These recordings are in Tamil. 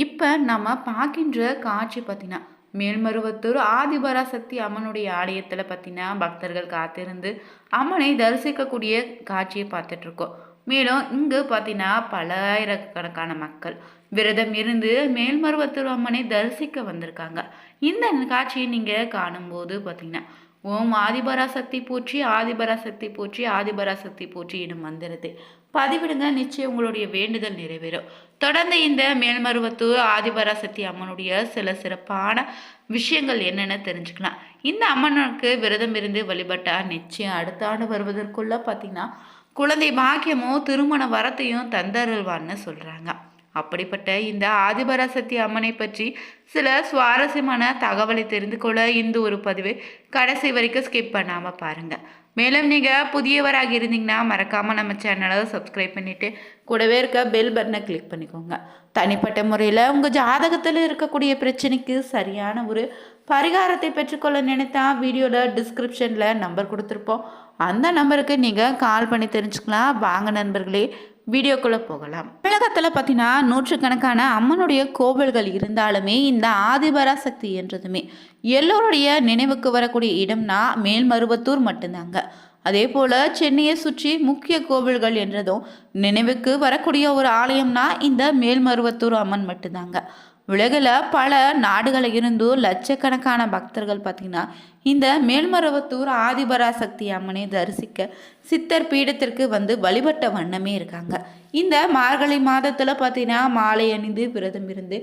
இப்ப நம்ம பார்க்கின்ற காட்சி பார்த்தீங்கன்னா, மேல்மருவத்தூர் ஆதிபராசக்தி அம்மனுடைய ஆலயத்தில பார்த்தீங்கன்னா, பக்தர்கள் காத்திருந்து அம்மனை தரிசிக்கக்கூடிய காட்சிய பார்த்துட்ருக்கோம். மேலும் இங்கு பார்த்தீங்கன்னா, பல்லாயிரக்கணக்கான மக்கள் விரதம் இருந்து மேல்மருவத்தூர் அம்மனை தரிசிக்க வந்திருக்காங்க. இந்த காட்சியை நீங்க காணும்போது பார்த்தீங்கன்னா, ஓம் ஆதிபராசக்தி போற்றி, ஆதிபராசக்தி போற்றி, ஆதிபராசக்தி போற்றி எனும் மந்திரத்தை பதிவிடுங்க. நிச்சயம் உங்களுடைய வேண்டுதல் நிறைவேறும். தொடர்ந்து இந்த மேல்மருவத்தூர் ஆதிபராசக்தி அம்மனுடைய சில சிறப்பான விஷயங்கள் என்னென்னு தெரிஞ்சுக்கலாம். இந்த அம்மனுக்கு விரதம் இருந்து வழிபட்டா நிச்சயம் அடுத்த ஆண்டு வருவதற்குள்ள பார்த்தீங்கன்னா குழந்தை பாக்கியமும் திருமண வரத்தையும் தந்தருள்வான்னு சொல்றாங்க. அப்படிப்பட்ட இந்த ஆதிபராசக்தி அம்மனை பற்றி சில சுவாரஸ்யமான தகவலை தெரிந்து கொள்ள இந்த ஒரு பதிவை கடைசி வரைக்கும் ஸ்கிப் பண்ணாமல் பாருங்கள். மேலும் நீங்கள் புதியவராக இருந்தீங்கன்னா மறக்காமல் நம்ம சேனலை சப்ஸ்கிரைப் பண்ணிவிட்டு கூடவே இருக்க பெல் பட்டனை கிளிக் பண்ணிக்கோங்க. தனிப்பட்ட முறையில் உங்கள் ஜாதகத்தில் இருக்கக்கூடிய பிரச்சனைக்கு சரியான ஒரு பரிகாரத்தை பெற்றுக்கொள்ள நினைத்தா வீடியோவில் டிஸ்கிரிப்ஷனில் நம்பர் கொடுத்துருப்போம். அந்த நம்பருக்கு நீங்கள் கால் பண்ணி தெரிஞ்சுக்கலாம். வாங்க நண்பர்களே, வீடியோக்குள்ளே போகலாம். தமிழகத்தில் பார்த்தீங்கன்னா நூற்றுக்கணக்கான அம்மனுடைய கோவில்கள் இருந்தாலுமே இந்த ஆதிபராசக்தி என்றதுமே எல்லோருடைய நினைவுக்கு வரக்கூடிய இடம்னா மேல்மருவத்தூர் மட்டும்தாங்க. அதே போல் சென்னையை சுற்றி முக்கிய கோவில்கள் என்றதும் நினைவுக்கு வரக்கூடிய ஒரு ஆலயம்னா இந்த மேல்மருவத்தூர் அம்மன் மட்டும்தாங்க. உலகில் பல நாடுகளில் இருந்தும் லட்சக்கணக்கான பக்தர்கள் பார்த்திங்கன்னா இந்த மேல்மருவத்தூர் ஆதிபராசக்தி அம்மனை தரிசிக்க சித்தர் பீடத்திற்கு வந்து வழிபட்ட வண்ணமே இருக்காங்க. இந்த மார்கழி மாதத்தில் பார்த்தீங்கன்னா மாலை அணிந்து விரதம் இருந்து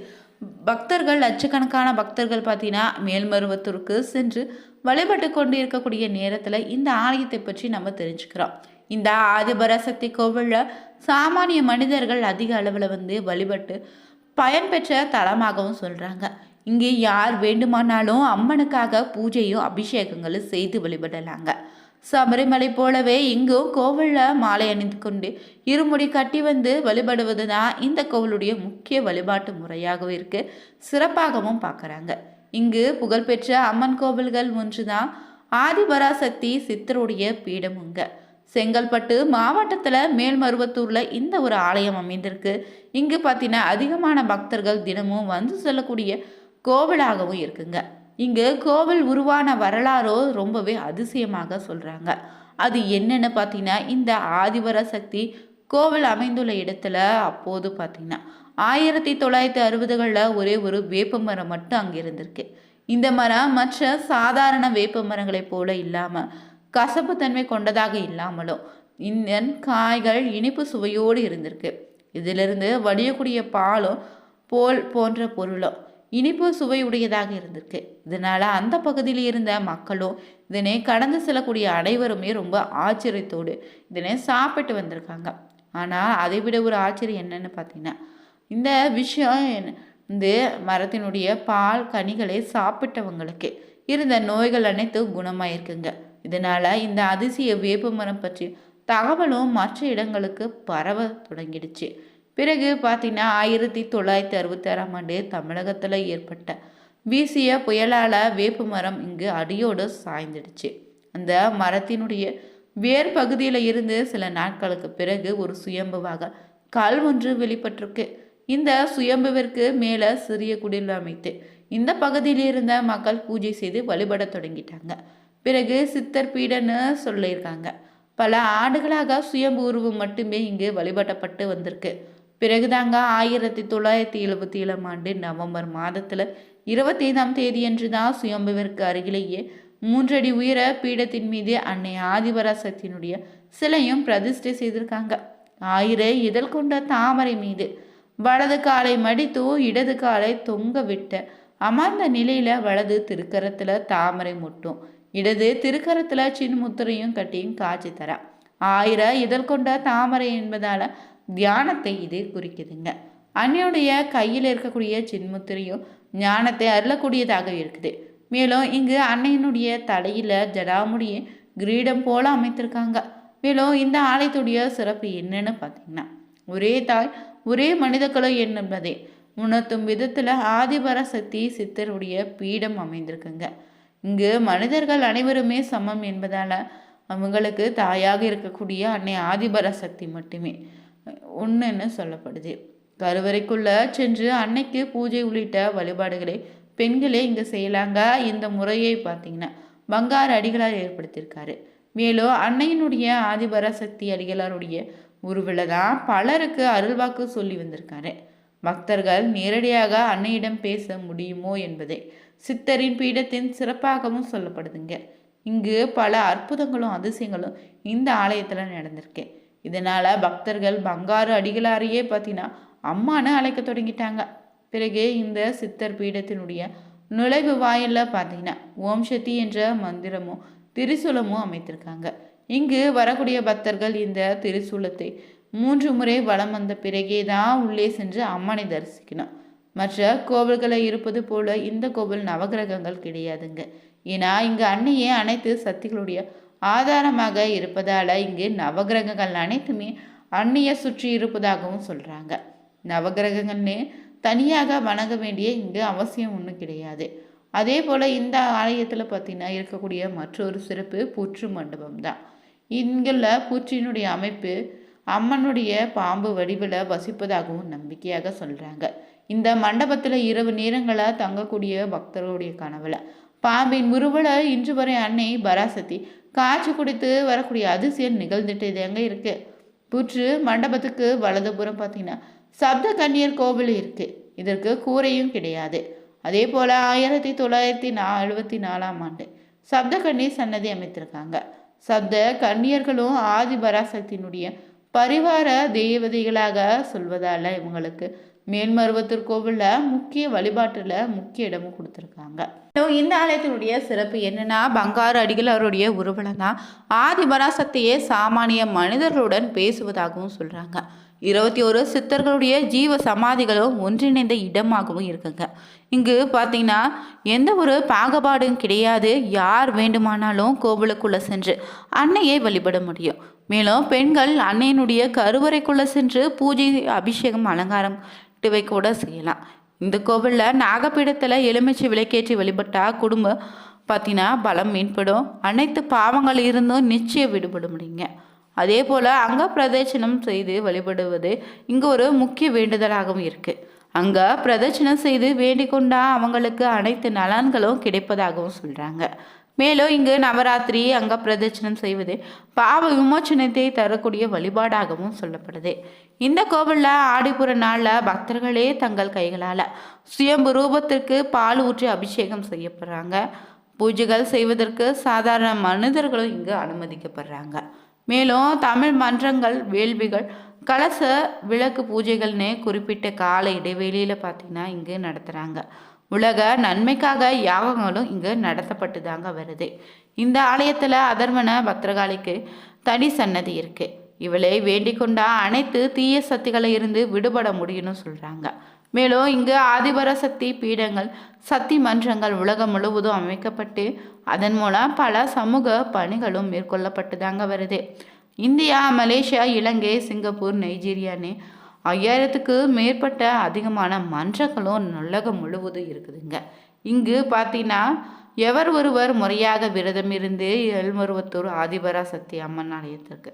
பக்தர்கள் லட்சக்கணக்கான பக்தர்கள் பார்த்தீங்கன்னா மேல்மருவத்தூருக்கு சென்று வழிபட்டு கொண்டு இருக்கக்கூடிய நேரத்தில் இந்த ஆலயத்தை பற்றி நம்ம தெரிஞ்சுக்கிறோம். இந்த ஆதிபராசக்தி கோவிலில் சாமானிய மனிதர்கள் அதிக அளவில் வந்து வழிபட்டு பயன்பெற்ற தலமாகவும் சொல்கிறாங்க. இங்கே யார் வேண்டுமானாலும் அம்மனுக்காக பூஜையும் அபிஷேகங்களும் செய்து வழிபடலாங்க. சபரிமலை போலவே இங்கும் கோவிலில் மாலை அணிந்து கொண்டு இருமுடி கட்டி வந்து வழிபடுவது தான் இந்த கோவிலுடைய முக்கிய வழிபாட்டு முறையாகவும் இருக்கு. சிறப்பாகவும் பார்க்குறாங்க. இங்கு புகழ்பெற்ற அம்மன் கோவில்கள் ஒன்று தான் ஆதிபராசக்தி சித்தருடைய பீடமுங்க. செங்கல்பட்டு மாவட்டத்தில் மேல்மருவத்தூரில் இந்த ஒரு ஆலயம் அமைந்திருக்கு. இங்கு பார்த்தீங்கன்னா அதிகமான பக்தர்கள் தினமும் வந்து செல்லக்கூடிய கோவிலாகவும் இருக்குங்க. இங்கு கோவில் உருவான வரலாறோ ரொம்பவே அதிசயமாக சொல்கிறாங்க. அது என்னென்னு பார்த்தீங்கன்னா இந்த ஆதிபராசக்தி கோவில் அமைந்துள்ள இடத்துல அப்போது பார்த்தீங்கன்னா 1960களில் ஒரே ஒரு வேப்ப மரம் மட்டும் அங்கே இருந்திருக்கு. இந்த மரம் மற்ற சாதாரண வேப்ப மரங்களைப் போல இல்லாமல் கசப்புத்தன்மை கொண்டதாக இல்லாமலும் இந்த காய்கள் இனிப்பு சுவையோடு இருந்திருக்கு. இதிலிருந்து வடியக்கூடிய பாலும் போன்ற பொருளும் இனிப்பு சுவையுடையதாக இருந்திருக்கு. இதனால் அந்த பகுதியில் இருந்த மக்களும் இதனை கடந்து செல்லக்கூடிய அனைவருமே ரொம்ப ஆச்சரியத்தோடு இதனை சாப்பிட்டு வந்திருக்காங்க. ஆனால் அதை விட ஒரு ஆச்சரியம் என்னன்னு பார்த்தீங்கன்னா இந்த விஷயம் இந்த மரத்தினுடைய பால் கனிகளை சாப்பிட்டவங்களுக்கு இருந்த நோய்கள் அனைத்தும் குணமாயிருக்குங்க. இதனால் இந்த அதிசய வேப்ப மரம் பற்றி தகவலும் மற்ற இடங்களுக்கு பரவ தொடங்கிடுச்சு. பிறகு பார்த்தீங்கன்னா 1966ஆம் ஆண்டு தமிழகத்தில் ஏற்பட்ட வீசிய புயலால் வேப்ப மரம் இங்கு அடியோடு சாய்ந்துடுச்சு. அந்த மரத்தினுடைய வேர் பகுதியில் இருந்து சில நாட்களுக்கு பிறகு ஒரு சுயம்புவாக கல் ஒன்று வெளிப்பட்டிருக்கு. இந்த சுயம்புவிற்கு மேலே சிறிய குடில் அமைத்து இந்த பகுதியில் இருந்த மக்கள் பூஜை செய்து வழிபட தொடங்கிட்டாங்க. பிறகு சித்தர் பீடன்னு சொல்லியிருக்காங்க. பல ஆண்டுகளாக சுயம்பு உருவம் மட்டுமே இங்கு வழிபட்டப்பட்டு வந்திருக்கு. பிறகுதாங்க 1977ஆம் ஆண்டு நவம்பர் மாதத்தில் 25ஆம் தேதியன்று தான் சுயம்புவிற்கு அருகிலேயே 3 அடி உயர பீடத்தின் மீது அன்னை ஆதிபராசக்தியினுடைய சிலையும் பிரதிஷ்டை செய்திருக்காங்க. 1000 இதழ் கொண்ட தாமரை மீது வலது காலை மடித்து இடது காலை தொங்க விட்ட அமர்ந்த நிலையில வலது திருக்கரத்துல தாமரை முட்டும் இடது திருக்கரத்துல சின்முத்திரையும் கட்டியும் காட்சி தர 1000 இதழ் கொண்ட தாமரை என்பதால தியானத்தை இது குறிக்குதுங்க. அன்னையுடைய கையில் இருக்கக்கூடிய சின்முத்திரையும் ஞானத்தை அருளக்கூடியதாக இருக்குது. மேலும் இங்கு அன்னையினுடைய தலையில ஜடாமுடியை கிரீடம் போல அமைத்திருக்காங்க. மேலும் இந்த ஆலயத்துடைய சிறப்பு என்னன்னு பார்த்தீங்கன்னா ஒரே தாய் ஒரே மனிதக்குழு என்பதை உணர்த்தும் விதத்தில் ஆதிபராசக்தி சித்தருடைய பீடம் அமைந்திருக்குங்க. இங்கு மனிதர்கள் அனைவருமே சமம் என்பதால் அவங்களுக்கு தாயாக இருக்கக்கூடிய அன்னை ஆதிபராசக்தி மட்டுமே ஒன்றுன்னு சொல்லப்படுது. கருவறைக்குள்ள சென்று அன்னைக்கு பூஜை உள்ளிட்ட வழிபாடுகளை பெண்களே இங்க செய்யலாங்க. இந்த முறையை பார்த்தீங்கன்னா பங்காரு அடிகளார் ஏற்படுத்தியிருக்காரு. மேலும் அன்னையினுடைய ஆதிபராசக்தி அடிகளாருடைய உருவில் தான் பலருக்கு அருள்வாக்கு சொல்லி வந்திருக்காரு. பக்தர்கள் நேரடியாக அன்னையிடம் பேச முடியுமோ என்பதை சித்தரின் பீடத்தின் சிறப்பாகவும் சொல்லப்படுதுங்க. இங்கு பல அற்புதங்களும் அதிசயங்களும் இந்த ஆலயத்தில் நடந்திருக்கு. இதனால பக்தர்கள் பங்காரு அடிகளாரையே பார்த்தீங்கன்னா அம்மானு அழைக்க தொடங்கிட்டாங்க. பிறகு இந்த சித்தர் பீடத்தினுடைய நுழைவு வாயில பார்த்தீங்கன்னா ஓம் சக்தி என்ற மந்திரமும் திரிசூலமும் அமைத்திருக்காங்க. இங்கு வரக்கூடிய பக்தர்கள் இந்த திரிசூலத்தை 3 முறை வலம் வந்த பிறகே தான் உள்ளே சென்று அம்மனை தரிசிக்கணும். மற்ற கோவில்களை இருப்பது போல இந்த கோவில் நவகிரகங்கள் கிடையாதுங்க. ஏன்னா இங்கு அன்னையே அனைத்து சக்திகளுடைய ஆதாரமாக இருப்பதால இங்கு நவகிரகங்கள் அனைத்துமே அன்னையை சுற்றி இருப்பதாகவும் சொல்றாங்க. நவகிரகங்கள்னு தனியாக வணங்க வேண்டிய இங்கு அவசியம் ஒன்றும் கிடையாது. அதே போல் இந்த ஆலயத்தில் பார்த்தீங்கன்னா இருக்கக்கூடிய மற்றொரு சிறப்பு புற்று மண்டபம் தான். இங்குள்ள புற்றினுடைய அமைப்பு அம்மனுடைய பாம்பு வடிவில் வசிப்பதாகவும் நம்பிக்கையாக சொல்கிறாங்க. இந்த மண்டபத்தில் இரவு நேரங்களில் தங்கக்கூடிய பக்தர்களுடைய கனவுல பாம்பின் உருவல இன்று வரை அன்னை பராசக்தி காய்ச்சி குடித்து வரக்கூடிய அதிசயம் நிகழ்ந்துட்டு இது எங்கே இருக்குது. புற்று மண்டபத்துக்கு வலதுபுறம் பார்த்தீங்கன்னா சப்த கன்னியர் கோவில் இருக்கு. இதற்கு கூரையும் கிடையாது. அதே போல 1974ஆம் ஆண்டு சப்த கன்னியர் சன்னதி அமைத்திருக்காங்க. சப்த கன்னியர்களும் ஆதி பராசக்தியினுடைய பரிவார தேவதைகளாக சொல்வதால இவங்களுக்கு மேல்மருவத்தூர் கோவில்ல முக்கிய வழிபாட்டுல முக்கிய இடமும் கொடுத்துருக்காங்க. இந்த ஆலயத்தினுடைய சிறப்பு என்னன்னா பங்காரு அடிகளாருடைய உருவலம் தான் ஆதி பராசக்தியே சாமானிய மனிதர்களுடன் பேசுவதாகவும் சொல்றாங்க. 21 சித்தர்களுடைய ஜீவ சமாதிகளும் ஒன்றிணைந்த இடமாகவும் இருக்குங்க. இங்கு பார்த்தீங்கன்னா எந்த ஒரு பாகுபாடும் கிடையாது. யார் வேண்டுமானாலும் கோவிலுக்குள்ளே சென்று அன்னையை வழிபட முடியும். மேலும் பெண்கள் அன்னையினுடைய கருவறைக்குள்ளே சென்று பூஜை அபிஷேகம் அலங்காரம் கூட செய்யலாம். இந்த கோவிலில் நாகப்பீடத்தில் எலுமிச்சை விளக்கேற்றி வழிபட்டால் குடும்பம் பார்த்தீங்கன்னா பலம் மேம்படும். அனைத்து பாவங்கள் இருந்தும் நிச்சயம் விடுபட முடியுங்க. அதே போல் அங்க பிரதட்சணம் செய்து வழிபடுவது இங்கே ஒரு முக்கிய வேண்டுதலாகவும் இருக்குது. அங்கே பிரதட்சணம் செய்து வேண்டிக் கொண்டா அவங்களுக்கு அனைத்து நலன்களும் கிடைப்பதாகவும் சொல்கிறாங்க. மேலும் இங்கு நவராத்திரி அங்க பிரதட்சணம் செய்வது பாவ விமோச்சனத்தை தரக்கூடிய வழிபாடாகவும் சொல்லப்படுது. இந்த கோவிலில் ஆடிப்புற நாளில் பக்தர்களே தங்கள் கைகளால் சுயம்பு ரூபத்திற்கு பால் ஊற்றி அபிஷேகம் செய்யப்படுறாங்க. பூஜைகள் செய்வதற்கு சாதாரண மனிதர்களும் இங்கு அனுமதிக்கப்படுறாங்க. மேலும் தமிழ் மன்றங்கள் வேள்விகள் கலச விளக்கு பூஜைகள்னு குறிப்பிட்ட கால இடைவெளியில் பார்த்திங்கன்னா இங்கு நடத்துகிறாங்க. உலக நன்மைக்காக யாகங்களும் இங்கு நடத்தப்பட்டு தாங்க வருது. இந்த ஆலயத்தில் அதர்வன பத்திரகாளிக்கு தனி சன்னதி இருக்கு. இவளை வேண்டிக் கொண்டா அனைத்து தீய சக்திகளை இருந்து விடுபட முடியும்னு சொல்றாங்க. மேலும் இங்கு ஆதிபராசக்தி பீடங்கள் சக்தி மன்றங்கள் உலகம் முழுவதும் அமைக்கப்பட்டு அதன் மூலம் பல சமூக பணிகளும் மேற்கொள்ளப்பட்டு தாங்க வருது. இந்தியா, மலேசியா, இலங்கை, சிங்கப்பூர், நைஜீரியான்னு 5000க்கு மேற்பட்ட அதிகமான மன்றங்களும் உலகம் முழுவதும் இருக்குதுங்க. இங்கு பார்த்தீங்கன்னா எவர் ஒருவர் முறையாக விரதம் இருந்து மேல்மருவத்தூர் ஆதிபராசக்தி அம்மன் ஆலயத்திற்கு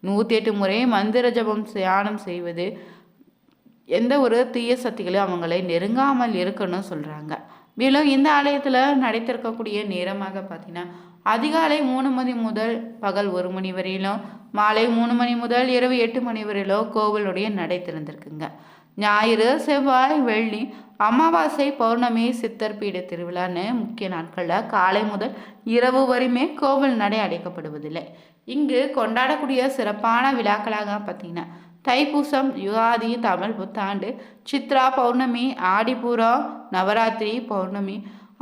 108 முறை மந்திர ஜபம் தியானம் செய்வது எந்த ஒரு தீய சக்திகளையும் அவங்களை நெருங்காமல் இருக்கணும்னு சொல்கிறாங்க. மேலும் இந்த ஆலயத்தில் நடைத்திருக்கக்கூடிய நேரமாக பார்த்தீங்கன்னா அதிகாலை 3 மணி முதல் பகல் 1 மணி வரையிலும், மாலை 3 மணி முதல் இரவு 8 மணி வரையிலும் கோவிலுடைய நடை திறந்திருக்குங்க. ஞாயிறு, செவ்வாய், வெள்ளி, அமாவாசை, பௌர்ணமி, சித்தர் பீட திருவிழான்னு முக்கிய நாட்களில் காலை முதல் இரவு வரையுமே கோவில் நடை அடைக்கப்படுவதில்லை. இங்கு கொண்டாடக்கூடிய சிறப்பான விழாக்களாக பார்த்தீங்கன்னா தைப்பூசம், யுகாதி, தமிழ் புத்தாண்டு, சித்ரா பௌர்ணமி, ஆடிப்பூரம், நவராத்திரி, பௌர்ணமி,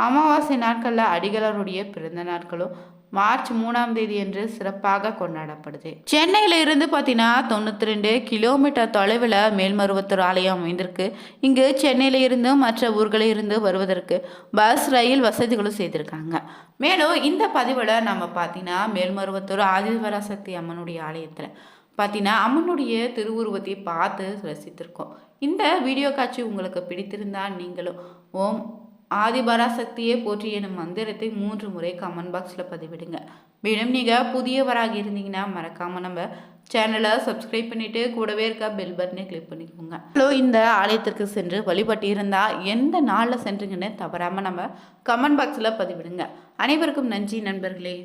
அமாவாசை நாட்களில் அடிகளாருடைய பிறந்த நாட்களும் மார்ச் 3ஆம் தேதி என்று சிறப்பாக கொண்டாடப்படுது. சென்னையில இருந்து பார்த்தீங்கன்னா 92 கிலோமீட்டர் தொலைவில் மேல்மருவத்தூர் ஆலயம் அமைந்திருக்கு. இங்கு சென்னையில இருந்து மற்ற ஊர்களில் இருந்து வருவதற்கு பஸ், ரயில் வசதிகளும் செய்திருக்காங்க. மேலும் இந்த பதிவில் நம்ம பார்த்தீங்கன்னா மேல்மருவத்தூர் ஆதிபராசக்தி அம்மனுடைய ஆலயத்தில் பார்த்தீங்கன்னா அம்மனுடைய திருவுருவத்தை பார்த்து ரசித்திருக்கோம். இந்த வீடியோ காட்சி உங்களுக்கு பிடித்திருந்தால் நீங்களும் ஓம் ஆதிபராசக்தியை போற்றி எனும் மந்திரத்தை 3 முறை கமெண்ட் பாக்ஸில் பதிவிடுங்க. மேலும் நீங்கள் புதியவராக இருந்தீங்கன்னா மறக்காமல் நம்ம சேனலை சப்ஸ்கிரைப் பண்ணிவிட்டு கூடவே இருக்க பெல் பட்டனை கிளிக் பண்ணிக்கோங்க. இந்த ஆலயத்திற்கு சென்று வழிபட்டு இருந்தால் எந்த நாளில் சென்றுங்கன்னு தவறாமல் நம்ம கமெண்ட் பாக்ஸில் பதிவிடுங்க. அனைவருக்கும் நன்றி நண்பர்களே.